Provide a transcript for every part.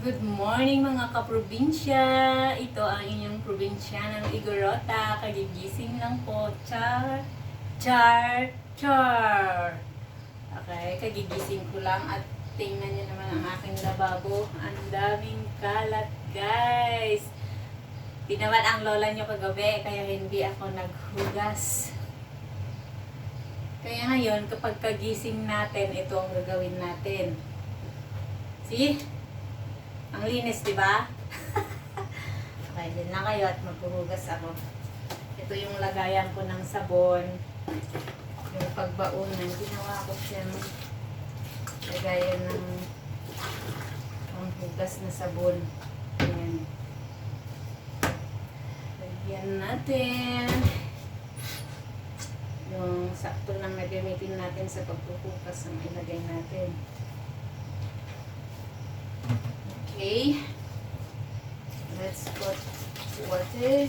Good morning mga kaprobinsya! Ito ang inyong probinsya ng Igorota. Kagigising lang po. Char, char, char. Okay, kagigising ko lang at tingnan nyo naman ang aking lababo. Ang daming kalat, guys. Tinamad ang lola nyo kagabi kaya hindi ako naghugas. Kaya ngayon, kapag kagising natin, ito ang gagawin natin. See? Ang linis, di ba? Okay, din lang kayo at maghuhugas ako. Ito yung lagayan ko ng sabon. Yung pagbaunan, ginawa ko siyang lagayan ng panghugas na sabon. Ayan. Lagyan natin yung sakto lang na gamitin natin sa paghuhugas ang ilagay natin. Okay, let's put water.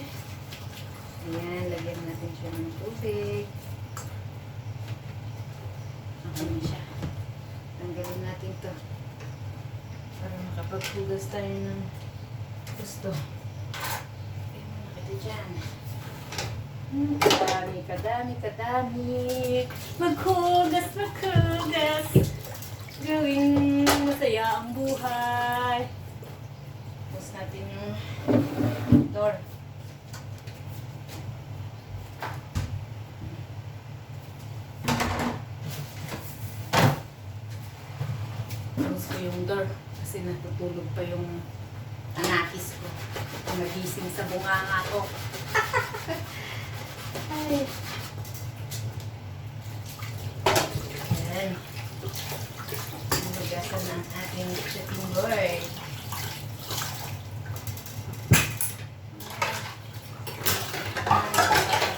Ayan, lagyan natin siya ng tubig. Okay na siya. Tanggalin natin to para makapaghugas tayo ng gusto. Okay, muna kita dyan. Kadami. Maghugas. Gawing masaya ang buhay. Tapos natin yung door. Tapos ko yung door kasi natutulog pa yung anakis ko. Nagising sa bunganga ko. Ay. Ayan. Hugasan ng ating cutting board.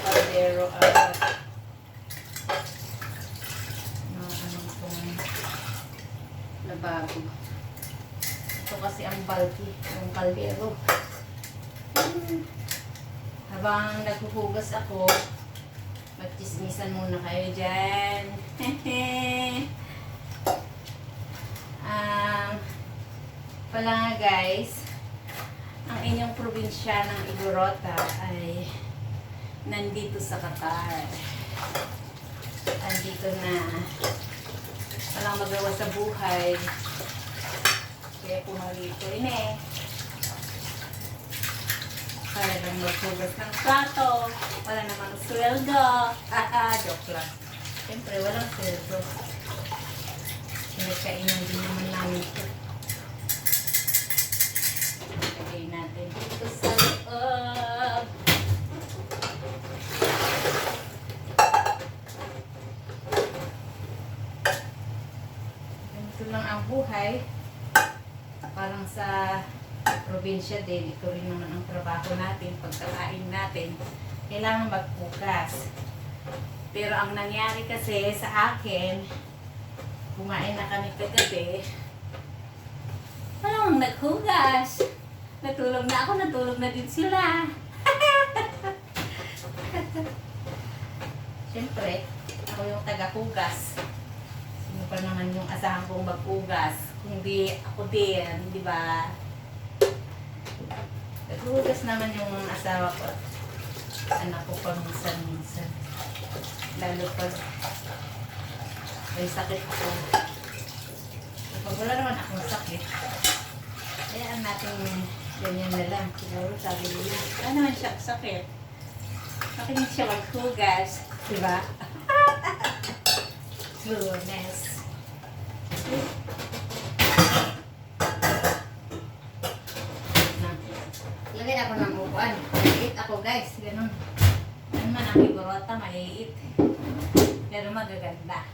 Kaldero at anong itong lababo. Ito kasi ang bulky, yung kaldero. Habang naghuhugas ako, magchismisan muna kayo dyan. Pala nga guys, ang inyong probinsya ng Igorota ay nandito sa Qatar. Nandito na. Walang magawa sa buhay. Kaya pumarito rin eh. Para lang maghugas ng plato. Wala namang sweldo. Joke lang. Siyempre, walang sweldo. Pinagkainan din naman namin ito. Lagay natin dito sa loob. Ganito lang ang buhay. Parang sa probinsya din, ito rin naman ang trabaho natin, pagkakain natin, kailangan maghugas. Pero ang nangyari kasi sa akin, kumain na kami kagabi, walang naghugas. Natulog na ako, natulog na din sila. Siyempre, ako yung taga-hugas. Sino pa naman yung asahan kong maghugas? Kung di ako din, di ba? Naghugas naman yung asawa ko. Anak ko pa minsan. Lalo pag may sakit ako. Kapag wala naman akong sakit, hayaan natin ganyan na lang. Siguro sabi nila, wala naman siya sakit. Makinig siya maghugas. Diba? Goodness. Lagay ako ng upuan. Maliit ako guys. Ganun. Ano man ang Igorota, maliit. Pero magaganda.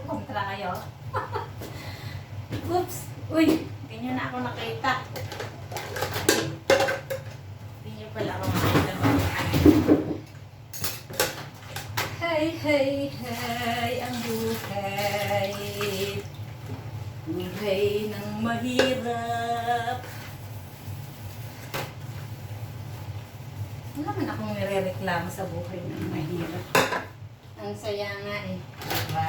Kontra kayo. Oops! Uy! Hindi nyo na ako nakita. Hindi nyo pala ako nakita. Hey! Ang buhay. Buhay ng mahirap. Wala man akong nire-reklamo sa buhay ng mahirap. Ang saya nga eh. Diba?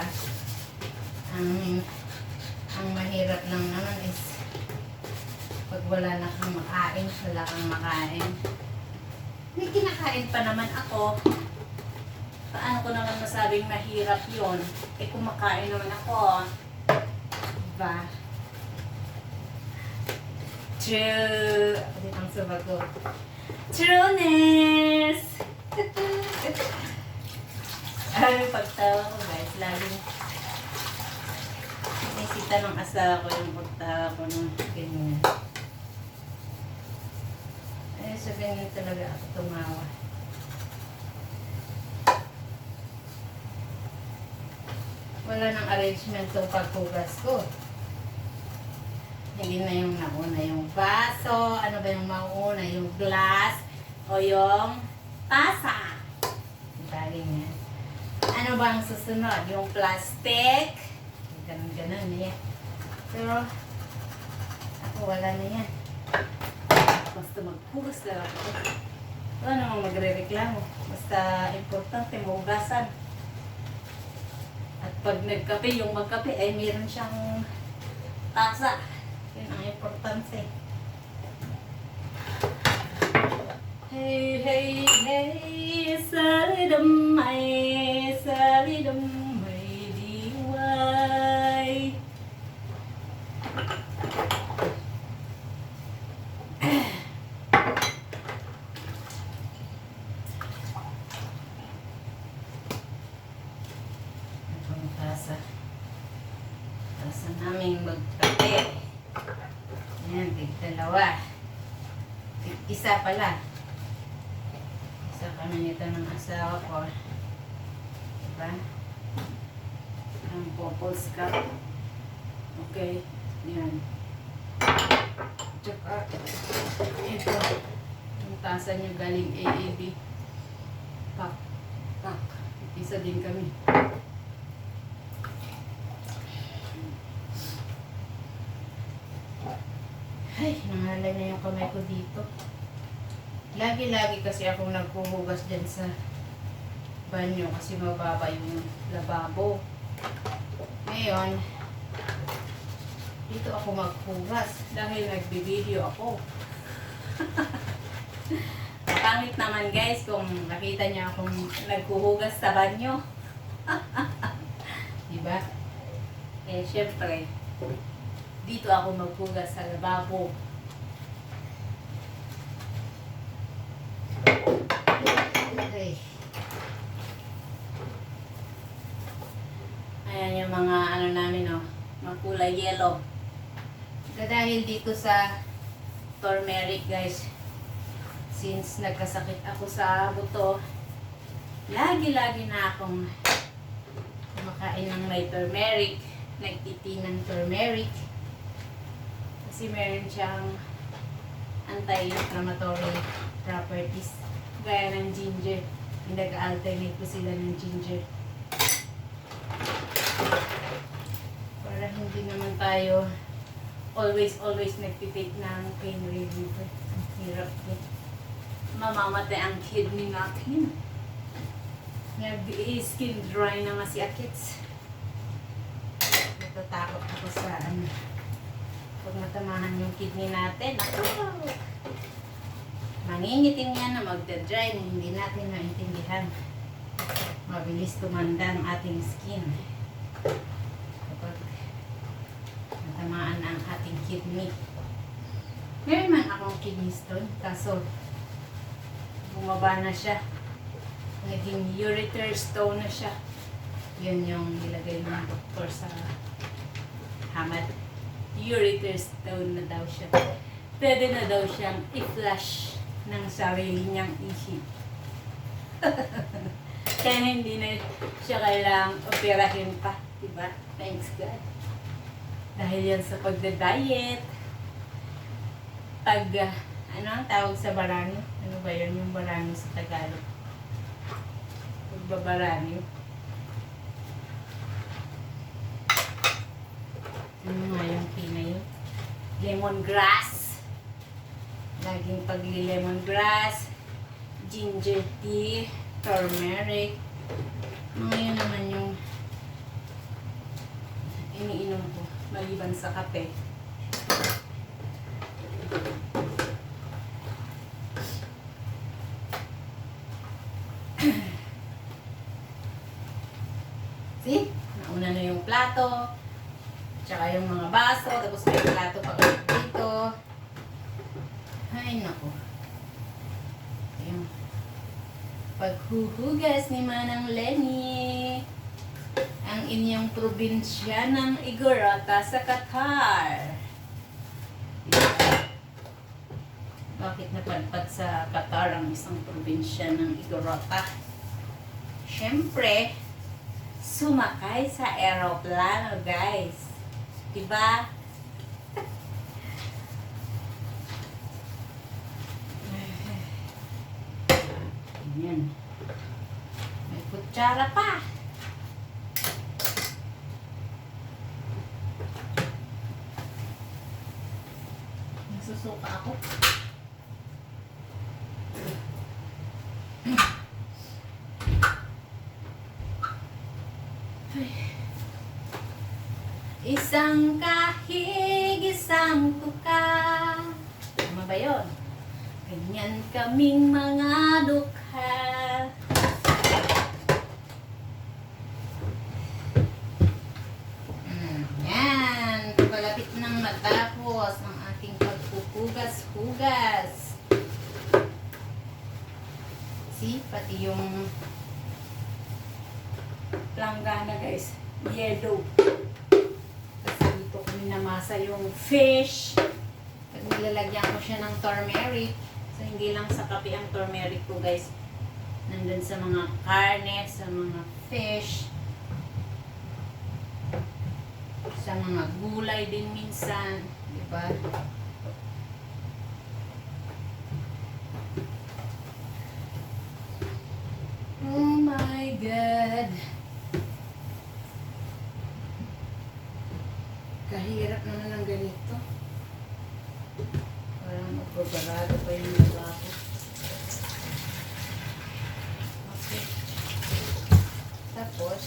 Ang Ang mahirap lang naman is pag wala na kang makain, wala kang makain. May kinakain pa naman ako. Paano ko naman masabing mahirap yon? Eh kumakain naman ako. Diba? True. Ako din ang sumagot. Trueness! Ay, pagtawa ko guys, laging inisita ng asawa ko yung pagtawa ko ng ganyan. Ay, sa ganyan talaga ako tumawa. Wala nang arrangement yung paghugas ko. Hindi na yung nauna yung baso, ano ba yung mauna, yung glass, o yung tasa. Diba, ganyan. Ano ba ang susunod? Yung plastic. Ganun eh. Pero, ako wala na yan. Basta maghugas na ako. Wala namang magre-reklamo. Basta importante, mahugasan. At pag nagkape, yung magkape, ay meron siyang tasa. Yun ang importante. Hey, hey, hey, salidamay, diway. Itong tasa. Tasa naming magkape. Ayan, tig-dalawa. Isa pala. Isa pa na nito ng asawa ko. Diba? Ang bubbles cup. Okay. Yan. Tsaka, ito. Yung tasa niya galing AAB. Pak. Pak. Isa din kami. Ay, nangalay na yung kamay ko dito. Lagi-lagi kasi akong naghuhugas dyan sa banyo kasi mababa yung lababo. Ngayon, dito ako maghugas dahil nagbi-video ako. Pangit naman guys kung nakita niya akong naghuhugas sa banyo. Diba? Eh, syempre, dito ako maghugas sa lababo. Okay. Ayan yung mga ano namin, oh, mga kulay yellow. Dahil dito sa turmeric guys, since nagkasakit ako sa buto, lagi-lagi na akong kumakain ng may turmeric, nagtiti ng turmeric. Kasi meron siyang anti-inflammatory properties. Gaya ng ginger. Nag-alternate ko sila ng ginger. Para hindi naman tayo always nagtitake ng pain reliever. Ang hirap din. Mamamatay ang kidney natin. Nag-skin dry na nga si Akits. Natatakot ako sa ano. Pag matamahan yung kidney natin, ako, mangingitim yan na magda-dry na hindi natin maintindihan. Mabilis tumanda ang ating skin kapag natamaan ang ating kidney. Meron man akong kidney stone, kaso bumaba na siya. Naging ureter stone na siya. Yun yung nilagay ng doktor sa hamad. Ureter stone na daw siya. Pwede na daw siyang i-flush ng sarili niyang isip. Kaya hindi na siya kailangang operahin pa. Diba? Thanks God. Dahil yan sa pagda-diet. Ano ang tawag sa barangay? Ano ba yun yung barangay sa Tagalog? Pagbabarangay. Ano nga yung pinay? Lemongrass. Laging pagli-lemongrass, ginger tea, turmeric. Ngayon naman yung iniinom ko. maliban sa kape. See? Nauna na yung plato, tsaka yung mga baso, tapos may plato pa ulit dito. Ay, naku. Yung paghuhugas ni Manang Lenny, ang inyong probinsya ng Igorota sa Qatar. Bakit napadpad sa Qatar ang isang probinsya ng Igorota? Siyempre, sumakay sa aeroplano, guys. Diba? Ayan. May kutsara pa. Nasusuka ako. Isang kahig, isang tuka. Tama ba yun? Ganyan kaming mga dukha. Yan. Palapit nang matapos ang ating pagpupugas-hugas. See? Pati yung planggana, guys. Yellow. Namasa yung fish. At nilalagyan ko siya ng turmeric. So, hindi lang sa kape ang turmeric ko, guys. Nandun sa mga karne, sa mga fish, sa mga gulay din minsan. Diba? Oh my God! Kahirap naman ng ganito. Parang magbabarado pa yung lababo. Okay. Tapos,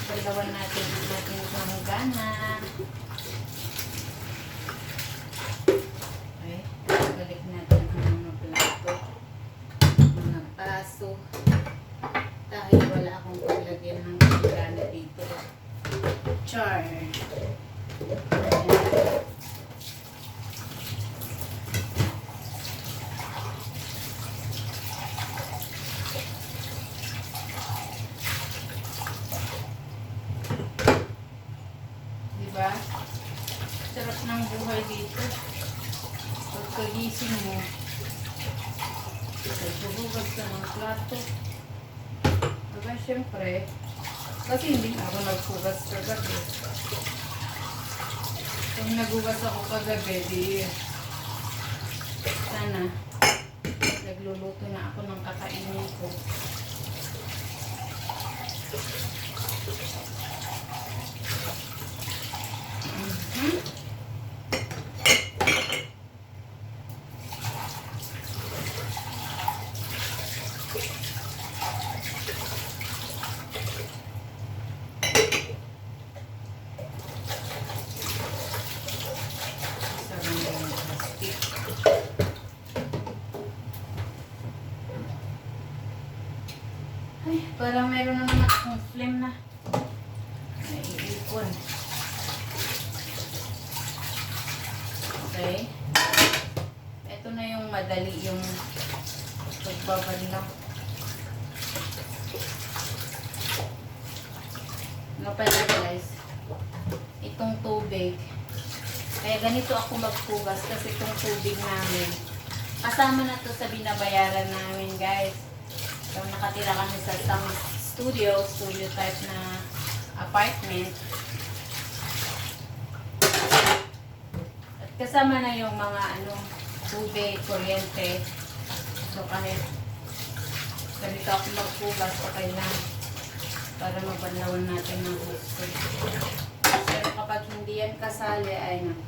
balawan natin ang ating planggana. Okay. Balik natin ang mga plato. Mga paso. Dahil wala akong paglagyan ng planggana dito. Char. Diba? Sarap ng buhay dito. Pagkagising mo, nagbubugas ka ng plato. Diba, syempre, kasi hindi ako naghugas kagabi. Kung naghugas ako kagabi, di sana nagluluto na ako ng kakainin ko. Ay, parang meron na naman akong flame na naiipon. Okay. Ito na yung madali yung pagbabanlaw. Nga pala, guys, itong tubig, kaya ganito ako magpugas kasi itong tubig namin kasama na to sa binabayaran namin, guys. So, nakatira kami sa isang studio type na apartment. At kasama na yung mga tubig, kuryente. So, kahit ganito ako magpugas, okay lang. Para mabanlawan natin ng gusto. Pero kapag hindi yan kasali, ay na.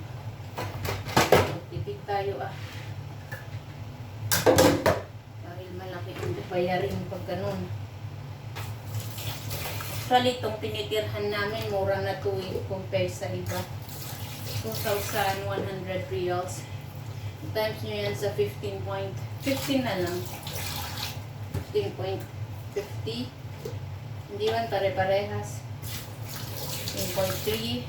Tipid tayo Dahil malaki ang bayarin pag ganun. Actually, itong tinitirhan namin, mura na to compare sa iba. 2,100 reals. Times nyo yan sa 15 na lang. 15.50. Hindi man pare-parehas. 15.3.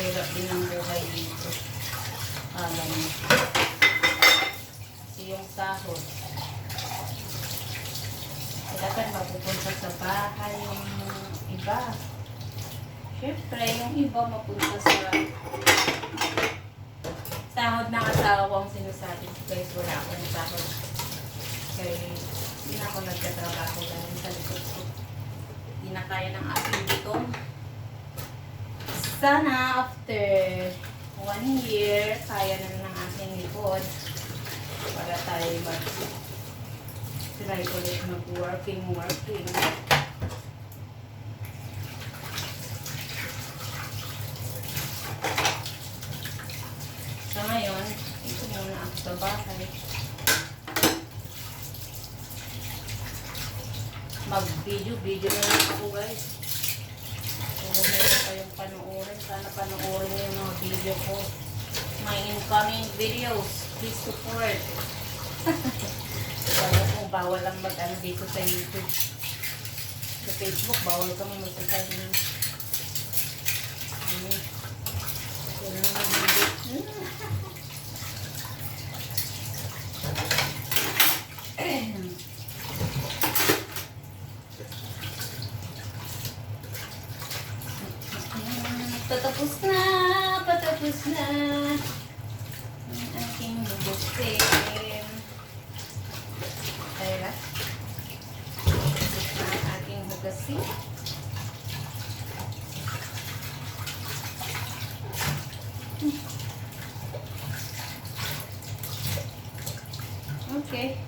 Hirap din ang buhay dito. Alam mo. Kasi yung sahod. Kailangan mapupunta sa bahay yung iba. Siyempre, yung iba mapunta sa sahod ng asawa ang sinasabi. Guys, wala akong sahod. Kaya hindi na ako nagtatrabaho dahil sa likod ko. Hindi na kaya ng aking bitong. Sana after 1 year, kaya na ng aking likod para tayo mag-try ulit mag-working. Sa ngayon, ito muna ako sa bahay. Mag-video na lang ako, guys. Kung meron kayong panoorin, sana panoorin niyo yung mga video ko. My incoming videos. Please support. Bawal lang mag-ano dito sa YouTube. Sa Facebook, bawal kami magsasabi. Ito na naman video. Patapos na ang aking hugusin. Ayan. Tapos na ang aking hugusin. Okay.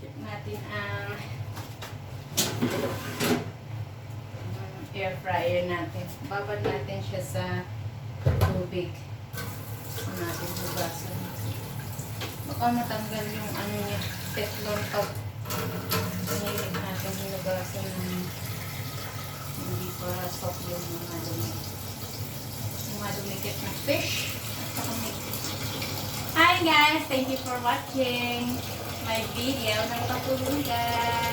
Check natin ang air fryer natin. Babad natin siya sa tubig. Gusto natin hugasan. Baka matanggal yung ano niya, teflon pag pinilit natin hugasan ng hindi pa soft yung mga dumi. Yung mga dumikit na fish. Hi guys! Thank you for watching my video ng patulugan.